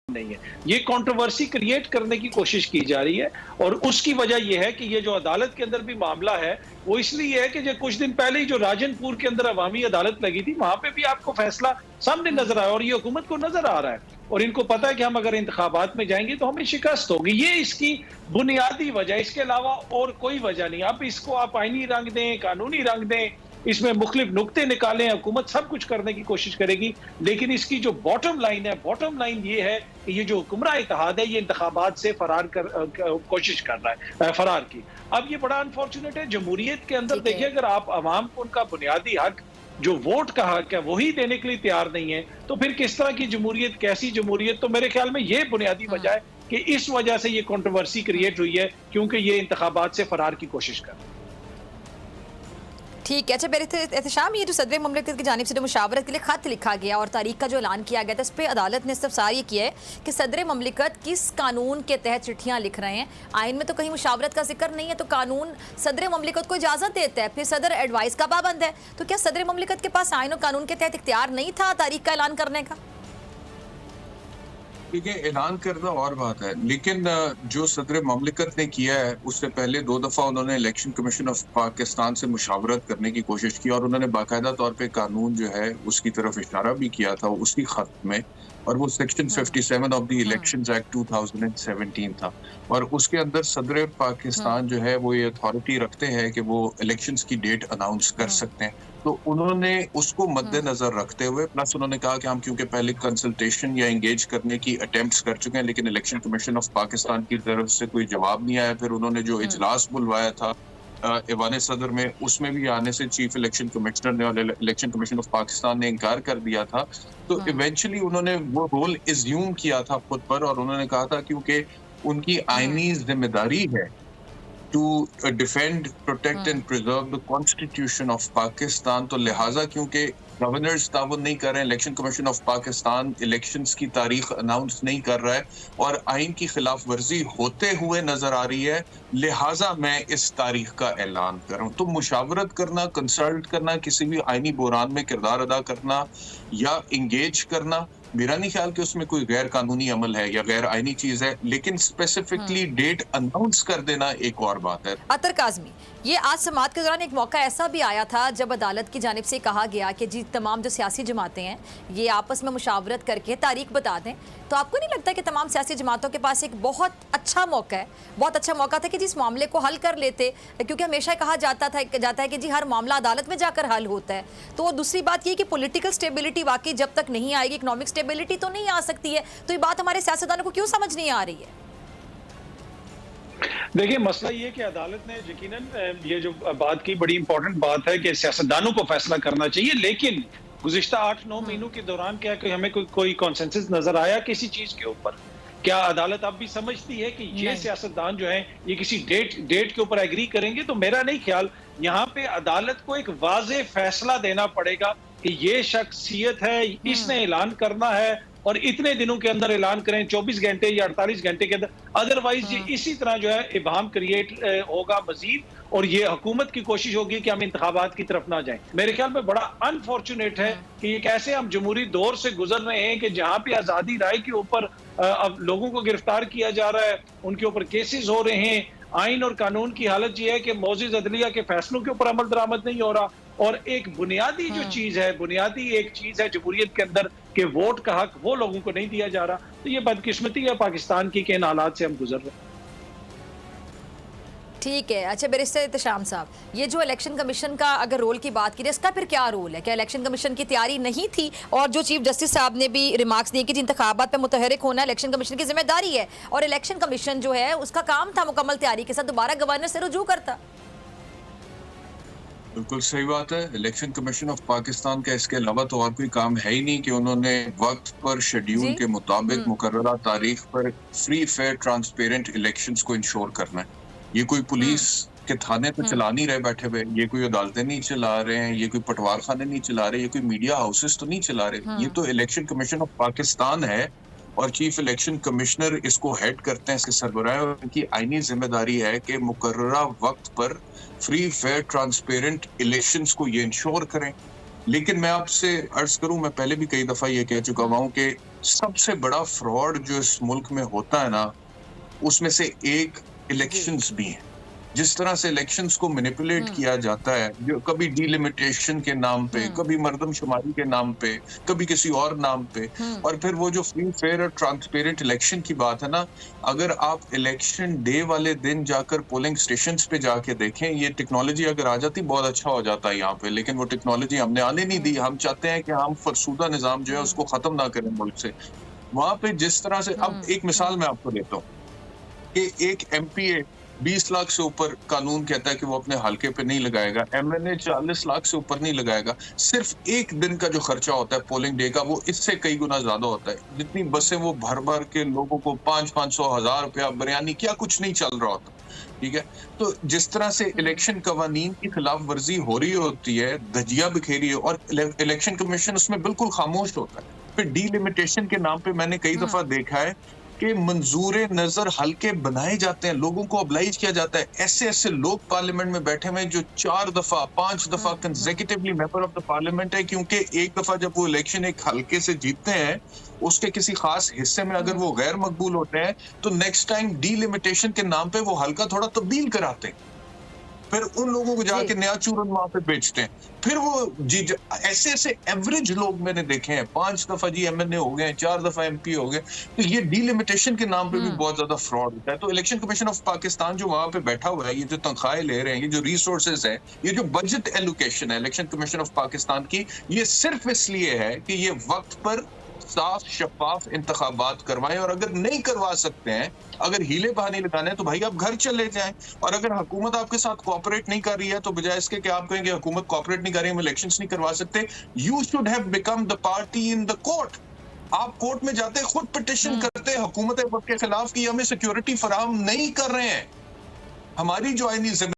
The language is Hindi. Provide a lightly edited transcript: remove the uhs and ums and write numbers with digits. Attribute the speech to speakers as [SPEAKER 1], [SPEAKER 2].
[SPEAKER 1] नहीं है। ये कंट्रोवर्सी क्रिएट करने की कोशिश की जा रही है और उसकी वजह यह है कि ये जो अदालत के अंदर भी मामला है, वो इसलिए है कि जो कुछ दिन पहले ही जो राजनपुर के अंदर अवामी अदालत लगी थी, वहां पे भी आपको फैसला सामने नजर आया और ये हुकूमत को नजर आ रहा है और इनको पता है कि हम अगर इंतखाबात में जाएंगे तो हमें शिकस्त होगी। ये इसकी बुनियादी वजह, इसके अलावा और कोई वजह नहीं। अब इसको आप आईनी रंग दें, कानूनी रंग दें, इसमें मुख्तलिफ नुक्ते निकालें, हुकूमत सब कुछ करने की कोशिश करेगी, लेकिन इसकी जो बॉटम लाइन है, बॉटम लाइन ये है कि ये जो हुक्मरान इत्तेहाद है, ये इंतखाबात से कोशिश कर रहा है फरार की। अब ये बड़ा अनफॉर्चुनेट है। जमहूरियत के अंदर देखिए, अगर आप अवाम को उनका बुनियादी हक जो वोट का हक है वही देने के लिए तैयार नहीं है, तो फिर किस तरह की जमहूरियत, कैसी जमहूरियत? तो मेरे ख्याल में ये बुनियादी वजह है कि इस वजह से ये कंट्रोवर्सी क्रिएट हुई है, क्योंकि ये इंतखाबात से फरार की कोशिश कर रहे हैं।
[SPEAKER 2] ठीक है। अच्छा मेरे एहतशाम, ये जो सदर मुमलिकत की जानिब से जो मुशावरत के लिए खत लिखा गया और तारीख का जो ऐलान किया गया था, इस पर अदालत ने इस्तफसार ये किया है कि सदर मुमलिकत किस कानून के तहत चिट्ठियाँ लिख रहे हैं। आइन में तो कहीं मुशावरत का जिक्र नहीं है, तो कानून सदर मुमलिकत को इजाज़त देता है, फिर सदर एडवाइस का पाबंद है, तो क्या सदर मुमलिकत के पास आइन और कानून के तहत इख्तियार नहीं था तारीख का ऐलान करने का?
[SPEAKER 3] ठीक है, ऐलान करना और बात है, लेकिन जो सदर ममलिकत ने किया है उससे पहले 2 दफ़ा उन्होंने इलेक्शन कमीशन ऑफ पाकिस्तान से मुशावरत करने की कोशिश की और उन्होंने बाकायदा तौर पे कानून जो है उसकी तरफ इशारा भी किया था उसी खत में, और वो section 57 of the elections act 2017 था। और उसके अंदर सदर पाकिस्तान जो है वो ये अथॉरिटी रखते हैं कि वो इलेक्शंस की डेट अनाउंस कर सकते हैं। तो उन्होंने उसको मद्देनजर रखते हुए, प्लस उन्होंने कहा कि हम क्योंकि पहले कंसल्टेशन या एंगेज करने की अटेम्प्ट्स कर चुके हैं, लेकिन इलेक्शन कमीशन ऑफ पाकिस्तान की तरफ से कोई जवाब नहीं आया। फिर उन्होंने जो इजलास बुलवाया था ईवान सदर में, उसमें भी आने से चीफ इलेक्शन कमिश्नर ने और इलेक्शन कमीशन ऑफ पाकिस्तान ने इनकार कर दिया था। तो इवेंचुअली उन्होंने वो रोल एज्यूम किया था खुद पर और उन्होंने कहा था क्योंकि उनकी आईनी जिम्मेदारी है to defend, protect and preserve the constitution of Pakistan, तो लिहाजा क्योंकि गवर्नर्स ताउन नहीं कर रहे हैं, election commission of Pakistan elections की तारीख अनाउंस नहीं कर रहा है और आइन की खिलाफ वर्जी होते हुए नजर आ रही है, लिहाजा मैं इस तारीख का ऐलान कर रहा हूँ। तो मुशावरत करना, कंसल्ट करना, किसी भी आइनी बहरान में किरदार अदा करना या इंगेज करना, मेरा नहीं ख्याल कि उसमें कोई गैर कानूनी अमल है या गैर आईनी चीज है, लेकिन स्पेसिफिकली डेट अनाउंस कर देना एक और बात है।
[SPEAKER 2] अतर काज़मी, ये आज समाअत के दौरान एक मौका ऐसा भी आया था जब अदालत की जानिब से कहा गया कि जी तमाम जो सियासी जमातें हैं ये आपस में मुशावरत करके तारीख बता दें, तो आपको नहीं लगता कि तमाम सियासी जमातों के पास एक बहुत अच्छा मौका है, बहुत अच्छा मौका था कि जिस मामले को हल कर लेते? क्योंकि हमेशा कहा जाता है कि जी हर मामला अदालत में जाकर हल होता है। तो दूसरी बात ये कि पॉलिटिकल स्टेबिलिटी वाकई जब तक नहीं आएगी, इकोनॉमिक स्टेबिलिटी तो नहीं आ सकती है। तो ये बात हमारे सियासतदानों को क्यों समझ नहीं आ रही है?
[SPEAKER 1] देखिए, मसला ये कि अदालत ने यकीनन ये जो बात की, बड़ी इंपॉर्टेंट बात है कि सियासतदानों को फैसला करना चाहिए, लेकिन गुज़िश्ता 8-9 महीनों के दौरान क्या हमें कोई कॉन्सेंसस नजर आया किसी चीज के ऊपर? क्या अदालत अब भी समझती है कि ये सियासतदान जो है ये किसी डेट के ऊपर एग्री करेंगे? तो मेरा नहीं ख्याल। यहाँ पे अदालत को एक वाज़े फैसला देना पड़ेगा कि ये शख्सियत है, इसने ऐलान करना है और इतने दिनों के अंदर ऐलान करें, 24 घंटे या 48 घंटे के अंदर, अदरवाइज ये इसी तरह जो है इबाहम क्रिएट होगा मजीद और ये हुकूमत की कोशिश होगी कि हम इंतखाबात की तरफ ना जाएं। मेरे ख्याल में बड़ा अनफॉर्चुनेट है कि ये कैसे हम जमहूरी दौर से गुजर रहे हैं कि जहां पे आजादी राय के ऊपर अब लोगों को गिरफ्तार किया जा रहा है, उनके ऊपर केसेस हो रहे हैं। आइन और कानून की हालत ये है कि मौजूद अदलिया के फैसलों के ऊपर अमल दरामद नहीं हो रहा और एक बुनियादी जो चीज है, बुनियादी एक चीज है जमहूरियत के अंदर कि वोट का हक वो लोगों को नहीं दिया जा रहा। तो ये बदकिस्मती है पाकिस्तान की कि इन हालात से हम गुजर रहे हैं।
[SPEAKER 2] ठीक है। अच्छा बैरिस्टर एहतशाम साहब, ये जो इलेक्शन कमीशन का अगर रोल की बात की, इसका फिर क्या रोल है? क्या इलेक्शन कमीशन की तैयारी नहीं थी? और जो चीफ जस्टिस साहब ने भी रिमार्क्स दिए कि जिन इंतखाबात पे मुतहरिक होना इलेक्शन कमीशन की जिम्मेदारी है और इलेक्शन कमीशन जो है उसका काम था मुकम्मल तैयारी के साथ दोबारा गवर्नर से रुजू करता।
[SPEAKER 3] बिल्कुल सही बात है। इलेक्शन कमीशन ऑफ पाकिस्तान का इसके अलावा तो और कोई काम है ही नहीं कि उन्होंने वक्त पर शेड्यूल के मुताबिक मुकर्ररा तारीख पर फ्री, फेयर, ट्रांसपेरेंट इलेक्शंस को इंश्योर करना है। ये कोई पुलिस के थाने तो चला नहीं रहे बैठे हुए, ये कोई अदालतें नहीं चला रहे हैं, ये कोई पटवार खाने नहीं चला रहे, ये कोई मीडिया हाउसेस तो नहीं चला रहे। ये तो इलेक्शन कमीशन ऑफ पाकिस्तान है और चीफ इलेक्शन कमिश्नर इसको हेड करते हैं, इसके सरबराह, और उनकी आईनी जिम्मेदारी है कि मुकर्ररा वक्त पर फ्री, फेयर, ट्रांसपेरेंट इलेक्शंस को ये इंश्योर करें। लेकिन मैं आपसे अर्ज करूं, मैं पहले भी कई दफा ये कह चुका हुआ हूं कि सबसे बड़ा फ्रॉड जो इस मुल्क में होता है ना, उसमें से एक इलेक्शंस भी हैं। जिस तरह से इलेक्शंस को मैनिपुलेट किया जाता है, जो कभी डिलिमिटेशन के नाम पे, कभी मर्दमशुमारी के नाम पे, कभी किसी और नाम पे, और फिर वो जो फ्री फेयर और ट्रांसपेरेंट इलेक्शन की बात है ना, अगर आप इलेक्शन डे वाले दिन जाकर पोलिंग स्टेशंस पे जाके देखें, ये टेक्नोलॉजी अगर आ जाती बहुत अच्छा हो जाता है यहाँ पे, लेकिन वो टेक्नोलॉजी हमने आने नहीं दी। हम चाहते हैं कि हम फरसूदा निजाम जो है उसको खत्म ना करें मुल्क से। वहां पे जिस तरह से, अब एक मिसाल मैं आपको देता हूँ कि एक MPA 20 लाख से ऊपर कानून कहता है कि वो अपने हलके पे नहीं लगाएगा, MNA 40 लाख से ऊपर नहीं लगाएगा। सिर्फ एक दिन का जो खर्चा होता है पोलिंग डे का, वो इससे कई गुना ज्यादा होता है। जितनी बसें वो भर भर के लोगों को 500-500 हज़ार रुपया बिरयानी क्या कुछ नहीं चल रहा होता, ठीक है। तो जिस तरह से इलेक्शन कवानीन की खिलाफ वर्जी हो रही होती है, धजिया बिखेरी है, और इलेक्शन कमीशन उसमें बिल्कुल खामोश होता है। फिर डीलिमिटेशन के नाम पे मैंने कई दफा देखा है कि मंजूरे नजर हल्के बनाए जाते हैं, लोगों को oblige किया जाता है। ऐसे ऐसे लोग पार्लियामेंट में बैठे हुए हैं जो 4 दफा 5 दफा consecutively member of the parliament है, क्योंकि एक दफा जब वो इलेक्शन एक हल्के से जीतते हैं, उसके किसी खास हिस्से में अगर वो गैर मकबूल होते हैं, तो नेक्स्ट टाइम डीलिमिटेशन के नाम पे वो हल्का थोड़ा तब्दील कराते हैं, फिर उन लोगों को जाके नया चूरन वहां पे बेचते हैं। फिर वो ऐसे ऐसे एवरेज लोग मैंने देखे हैं, 5 दफा जी MNA हो गए, 4 दफा MP हो गए। तो ये डीलिमिटेशन के नाम पे भी बहुत ज्यादा फ्रॉड होता है। तो इलेक्शन कमीशन ऑफ पाकिस्तान जो वहां पे बैठा हुआ है, ये जो तनख्वाहें ले रहे हैं, ये जो रिसोर्सेज है, ये जो बजट एलोकेशन है इलेक्शन कमीशन ऑफ पाकिस्तान की, ये सिर्फ इसलिए है कि ये वक्त पर साफ शफाफ इंतखाबात करवाएं। और अगर नहीं करवा सकते हैं, अगर हीले बहाने लगाने हैं, तो भाई आप घर चले जाएं। और अगर हुकूमत आपके साथ कोऑपरेट नहीं कर रही है, तो बजाय इसके कि आप कहेंगे हुकूमत कोऑपरेट नहीं कर रही है, हम इलेक्शंस नहीं करवा सकते, you should have become the party in the court. आप कोर्ट में जाते, खुद पिटिशन करते हुकूमत के खिलाफ कि हमें सिक्योरिटी फराहम नहीं कर रहे हैं, हमारी जो आईनी